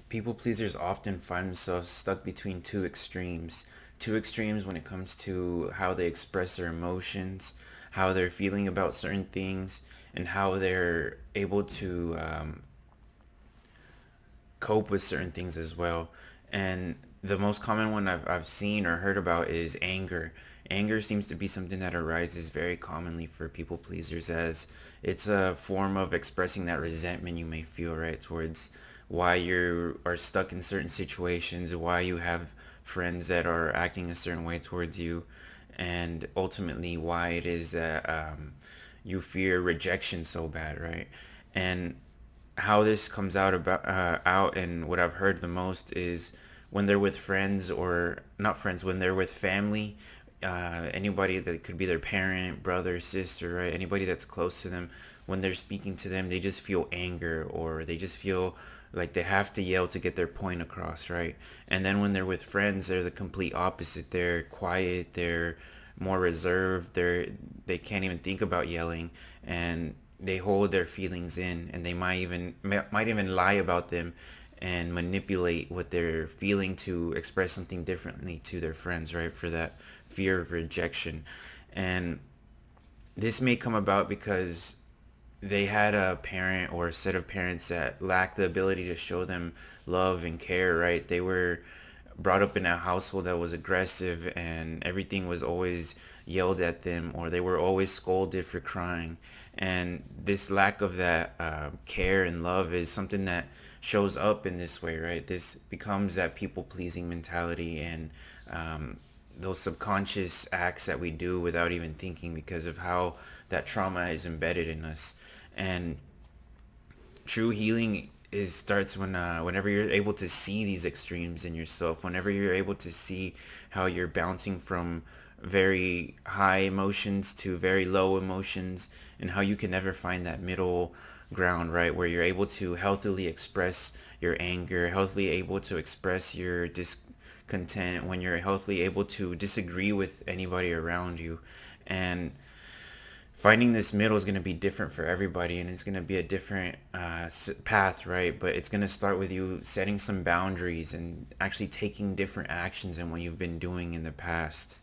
People pleasers often find themselves stuck between two extremes. Two extremes when it comes to how they express their emotions, how they're feeling about certain things, and how they're able to cope with certain things as well. And the most common one I've seen or heard about is anger. Anger seems to be something that arises very commonly for people pleasers, as it's a form of expressing that resentment you may feel, right, towards why you are stuck in certain situations, why you have friends that are acting a certain way towards you, and ultimately why it is that you fear rejection so bad, right? And how this comes out and what I've heard the most is when they're with friends, or not friends, when they're with family, anybody that could be their parent, brother, sister, right? Anybody that's close to them, when they're speaking to them, they just feel anger, or they just feel like they have to yell to get their point across, right? And then when they're with friends, they're the complete opposite. They're quiet, they're more reserved, they can't even think about yelling, and they hold their feelings in, and they might even lie about them and manipulate what they're feeling to express something differently to their friends, right? For that fear of rejection. And this may come about because they had a parent or a set of parents that lacked the ability to show them love and care, right? They were brought up in a household that was aggressive, and everything was always yelled at them, or they were always scolded for crying. And this lack of that care and love is something that shows up in this way, right? This becomes that people pleasing mentality, and um, those subconscious acts that we do without even thinking, because of how that trauma is embedded in us. And true healing is starts whenever you're able to see these extremes in yourself, whenever you're able to see how you're bouncing from very high emotions to very low emotions, and how you can never find that middle ground, right, where you're able to healthily express your anger, healthily able to express your discontent, when you're healthily able to disagree with anybody around you. And finding this middle is going to be different for everybody, and it's going to be a different path, right? But it's going to start with you setting some boundaries and actually taking different actions than what you've been doing in the past.